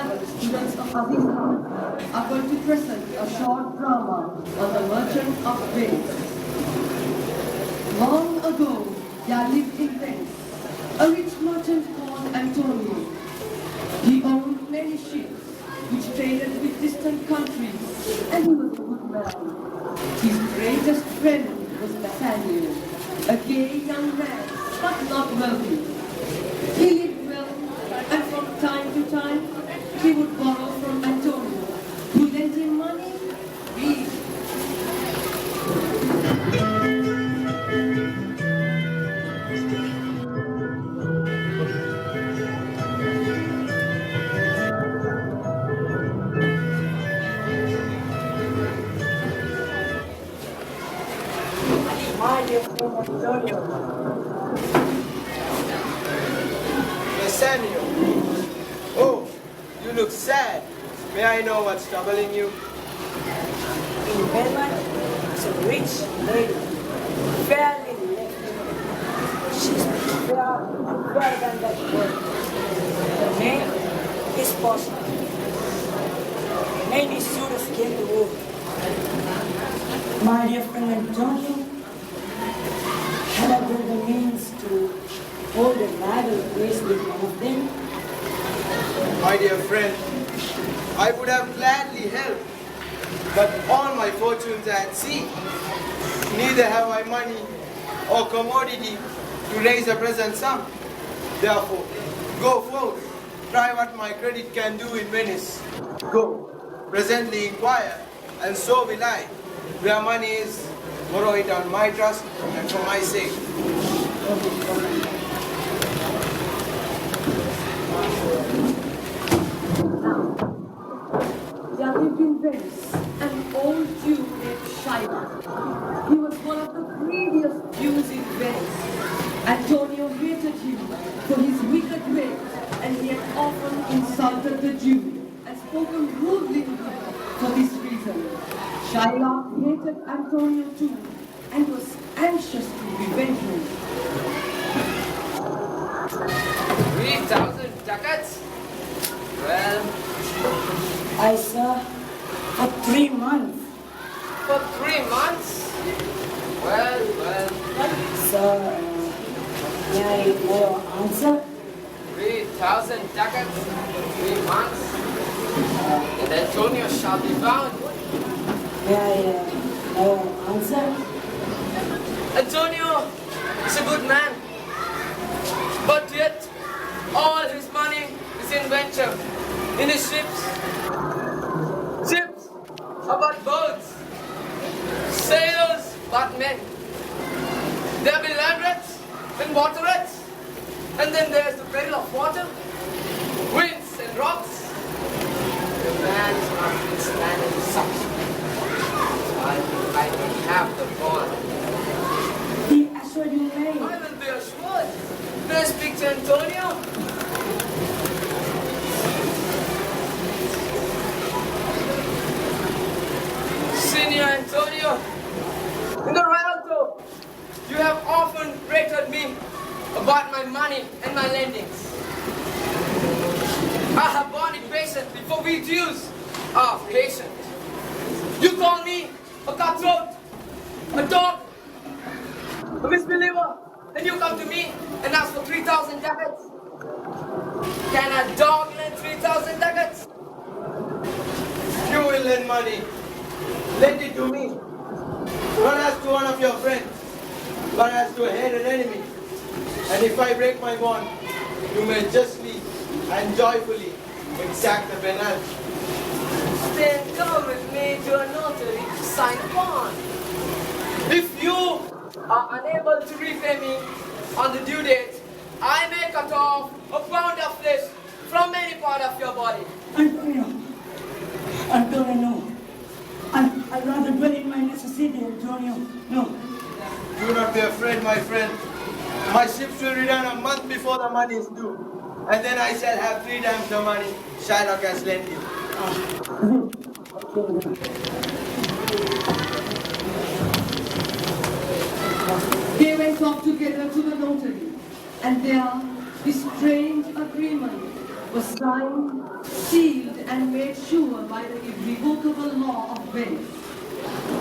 11 students of Azeez are going to present a short drama on the Merchant of Venice. Long ago, there lived in Venice a rich merchant called Antonio. He owned many ships which traded with distant countries, and he was a good man. His greatest friend was Nathaniel, a gay young man, but not wealthy. He lived well, and from time to time, he would borrow from Antonio, who lent him money. Read. Nathaniel. Oh, you look sad. May I know what's troubling you? In Belmont is a rich lady, fairly left. She's fairer than that girl. Her name is Possum. Many suitors came to her. My dear friend Antonio had I got the means to hold a rival race with one of them? My dear friend, I would have gladly helped, but all my fortunes are at sea. Neither have I money or commodity to raise a present sum. Therefore, go forth, try what my credit can do in Venice. Go, presently inquire, and so will I. Where money is, borrow it on my trust and for my sake. There lived in Venice an old Jew named Shylock. He was one of the greediest Jews in Venice. Antonio hated him for his wicked ways, and he had often insulted the Jew and spoken rudely to him for this reason. Shylock hated Antonio too and was anxious to revenge him. 3,000 ducats? Well, I saw for 3 months. for 3 months? Well, Sir, may I know your answer? 3,000 ducats, 3 months, and Antonio shall be bound. May I know your answer? Antonio is a good man, but yet all his money is in venture, in his ships. Ships are but boats, sailors but men. There be land rats and water rats, and then there's the peril of water, winds and rocks. The man is not withstanding such. I think I can have the bond. He assured you may. I will be assured. May I speak to Antonio? Senior Antonio, in the Rialto, you have often rated me about my money and my lendings. I have borne it patiently, for we Jews are patient. You call me a cutthroat, a dog, a misbeliever, then you come to me and ask for 3,000 ducats. Can a dog lend 3,000 ducats? You will lend money. Lend it to me. Not as to one of your friends, but as to a hated enemy. And if I break my bond, you may justly and joyfully exact the penalty. Then come with me to a notary to sign a bond. If you are unable to repay me on the due date, I may cut off a pound of flesh from any part of your body. Antonio, no. I'd rather dwell in my necessity, Antonio. No. Do not be afraid, my friend. My ships will return a month before the money is due. And then I shall have 3 times the money Shylock has lent you. They went off together to the notary, and there this strange agreement was signed, sealed, and made sure by the irrevocable law of Venice.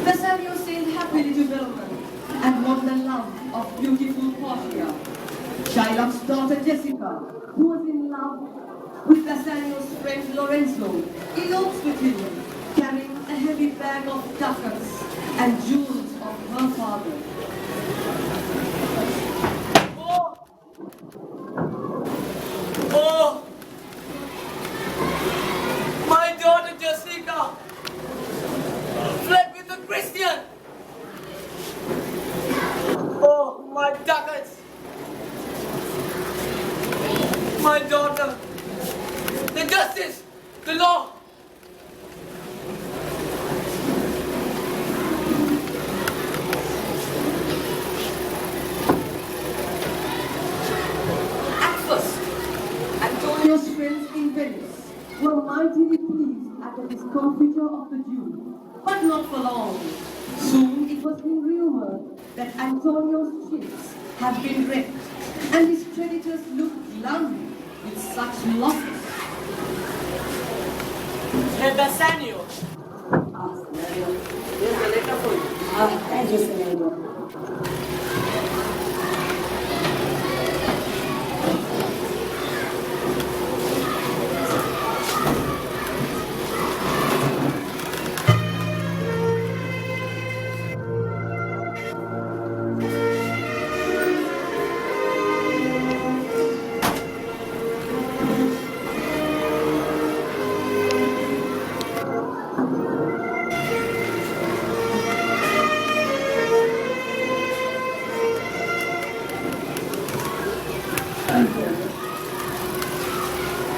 Bassanio sailed happily to Melbourne and won the love of beautiful Portia, Shylock's daughter Jessica, who was in love with Bassanio's friend Lorenzo, elopes with him, carrying a heavy bag of ducats and jewels of her father. Oh! Oh! My daughter Jessica fled with a Christian! Oh, my ducats! My daughter! The justice! The law! At first, Antonio's friends in Venice were mightily pleased at the discomfiture of the Jew, but not for long. Soon it was being rumored that Antonio's ships had been wrecked, and his creditors looked glum with such losses. Bassanio! Ah, Scenario. Here's a letter for you. Ah, thank you, Scenario.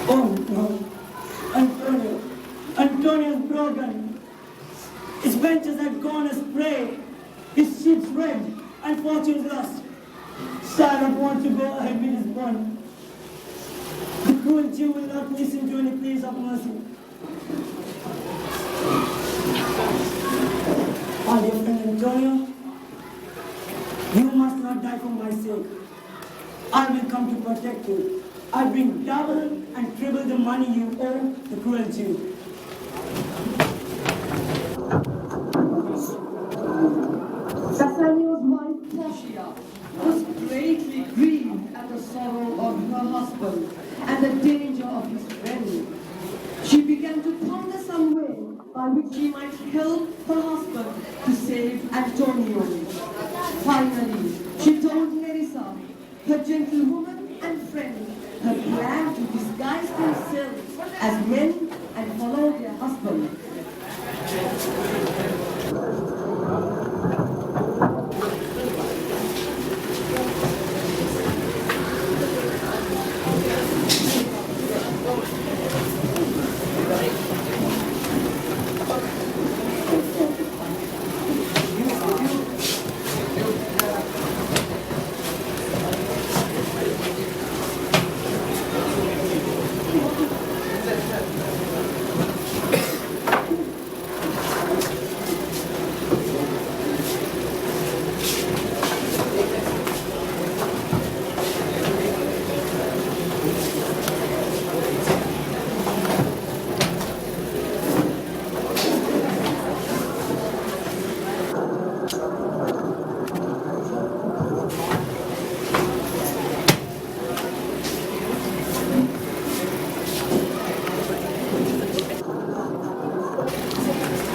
Oh no, Antonio. Antonio's broken. His ventures had gone astray. His ships wrecked and fortunes lost. Shylock wants to go ahead with his bond. The cruel Jew will not listen to any pleas of mercy. Oh, dear friend Antonio, you must not die for my sake. I will come to protect you. I bring double and triple the money you owe the cruel Jew. Bassanio's wife Portia was greatly grieved at the sorrow of her husband and the danger of his friend. She began to ponder some way by which she might help her husband to save Antonio. Finally, she told Nerissa, her gentlewoman and friend, her plan to disguise themselves as men and follow their husband.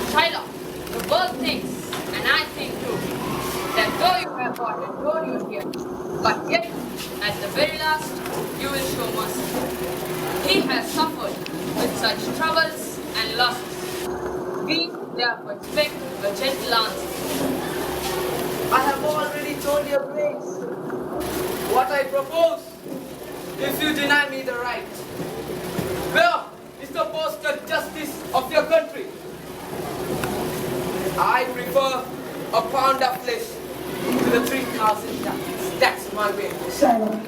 Shylock, the world thinks, and I think too, that though you have got Antonio here, but yet, at the very last, you will show mercy. He has suffered with such troubles and losses. We therefore expect a gentle answer. I have already told your grace what I propose if you deny me the right. Where is the posted justice of your country? I prefer a pound of flesh to the 3,000 ducats. That's my way. Shylock,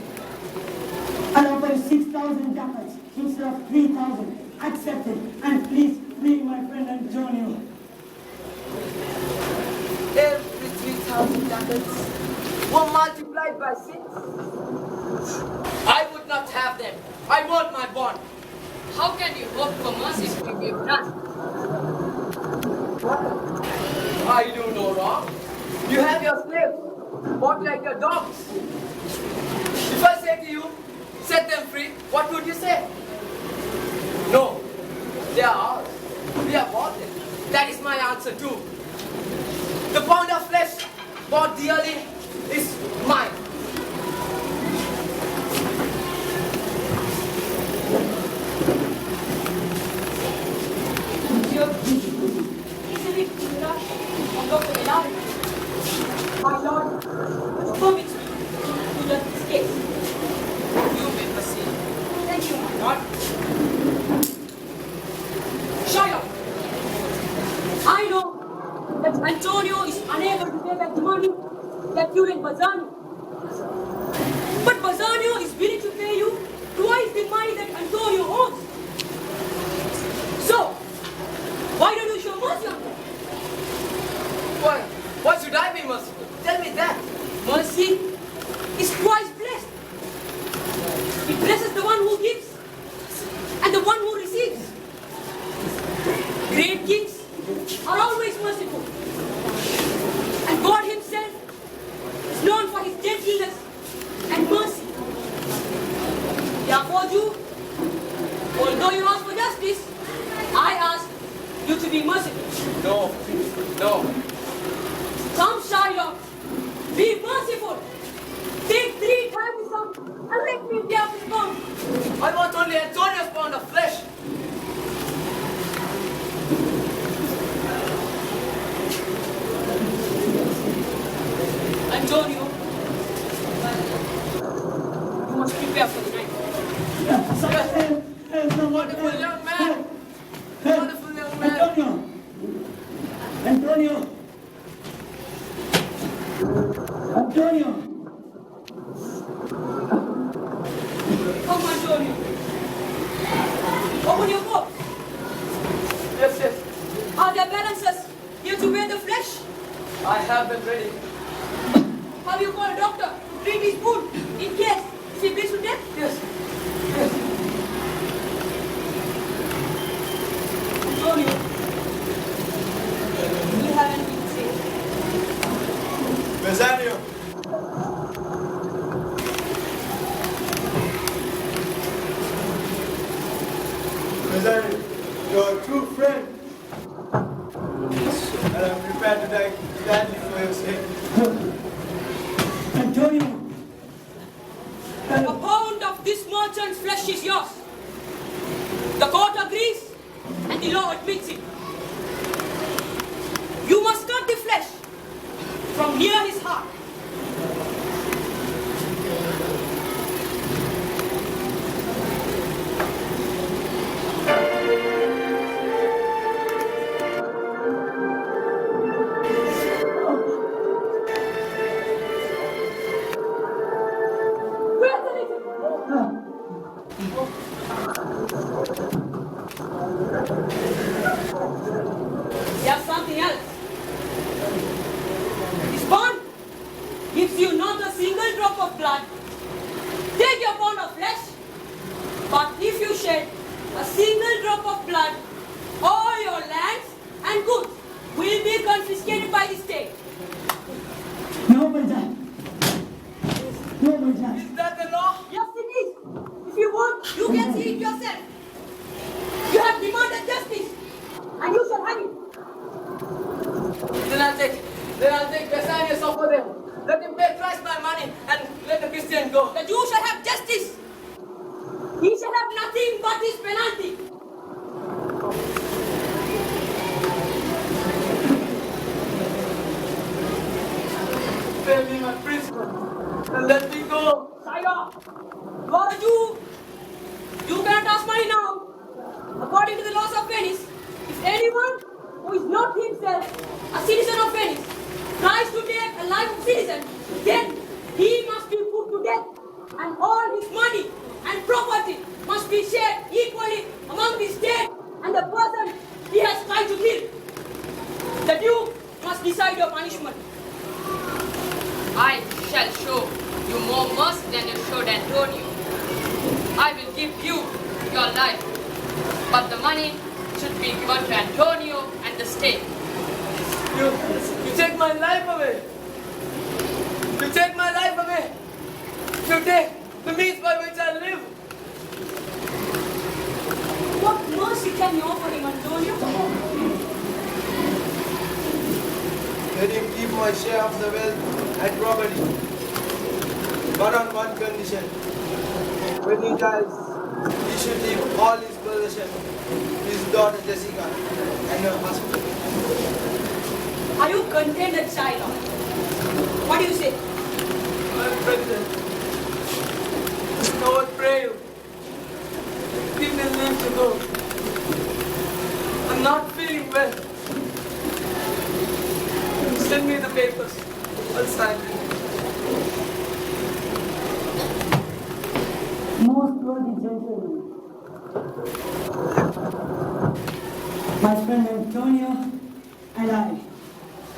I'll offer you 6,000 ducats instead of 3,000. Accept it, and please free my friend Antonio. Every 3,000 ducats were multiplied by 6. I would not have them. I want my bond. How can you hope for mercy if you give none? I do no wrong. You have your slaves, bought like your dogs. If I say to you, set them free, what would you say? No, they are ours. We have bought them. That is my answer too. The pound of flesh bought dearly is mine. My lord, permits me to judge this case. You may proceed. Thank you, my lord. Shiloh, I know that Antonio is unable to pay back the money that you lent Bazzanio. But Bazzanio is willing to pay you twice the money that Antonio owes. So, why don't you show mercy on him? Why should I be merciful? Tell me that. Mercy is twice blessed. It blesses the one who gives and the one who receives. Great kings are always merciful. And God himself is known for his gentleness and mercy. Therefore, you, although you ask for justice, I ask you to be merciful. No. Come, Shiloh, be merciful. Take 3 times the sum and let me be of his pound. I want only Antonio's pound of flesh. Antonio, you must prepare for the night. Wonderful young man. Wonderful young man. Antonio! Come, Antonio. Open your book. Yes. Are there balances here to weigh the flesh? I have them ready. Have you called a doctor to treat his wound in case he bleeds to death? Yes. Antonio, do you have anything to say? Bazzanio. Bazzanio, you're a true friend. And I'm prepared to die gladly for your sake. Antonio, a pound of this merchant's flesh is yours. The court agrees and the law admits it. You must cut the flesh from near his heart. There's something else. This bond gives you not a single drop of blood. Take your pound of flesh, but if you shed a single drop of blood, all your lands and goods will be confiscated by the state. No, my dad. No, my dad. Is that the law? Yes, it is. If you want, you can see it yourself. You have demanded justice, and you shall have it. Then I'll take Bassanius off for them. Let him pay twice my money and let the Christian go. The Jew shall have justice. He shall have nothing but his penalty. Pay me my principal and let me go. Sire, you are a Jew. You cannot ask money now. According to the laws of Venice, if anyone who is not himself a citizen of Venice tries to take a life of citizen, then he must be put to death, and all his money and property must be shared equally among the state and the person he has tried to kill. The Duke must decide your punishment. I shall show you more mercy than you showed Antonio. I will give you your life But the money should be given to Antonio and the state. You take my life away. You take my life away. You take the means by which I live. What mercy can you offer him, Antonio? Let him keep my share of the wealth and property. But on one condition. When he dies, he should leave all his possessions to his daughter Jessica and her husband. Are you contented, Shiloh? What do you say? I'm pregnant. Lord, pray you. Give me leave to go. I'm not feeling well. Send me the papers. I'll sign it. Most worthy gentlemen, my friend Antonio and I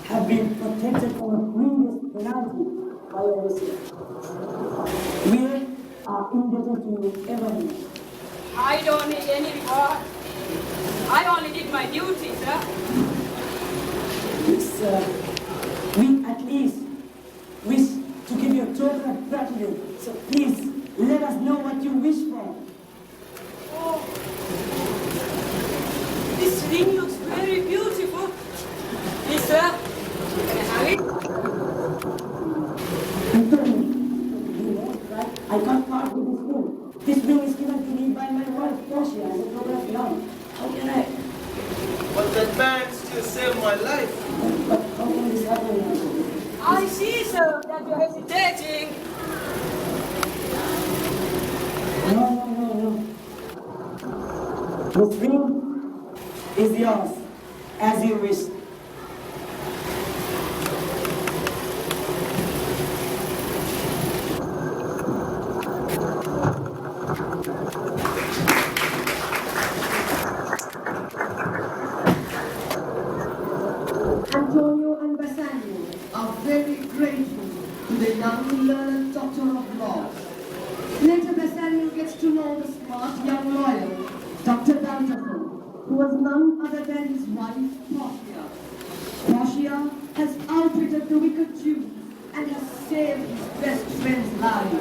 have been protected from a grievous penalty by Azeez. We are indebted to you evermore. I don't need any reward. I only did my duty, sir. Yes, we at least wish to give you a token of gratitude. So please let us know what you wish for. Oh, this ring looks very beautiful. Please, sir. Can I have it? Antonio, you know, right? I can't part with this ring. This ring is given to me by my wife, Portia, as a token of love. How can I? But that man still saved my life. But how can this happen, Antonio? I see, sir, that you're hesitating. No. This ring is yours, as you wish. Antonio and Bassanio are very grateful to the young learned doctor of laws. Later, Bassanio gets to know the smart young lawyer, Dr. Dangerfield, who was none other than his wife, Portia. Portia has outwitted the wicked Jews and has saved his best friend's life.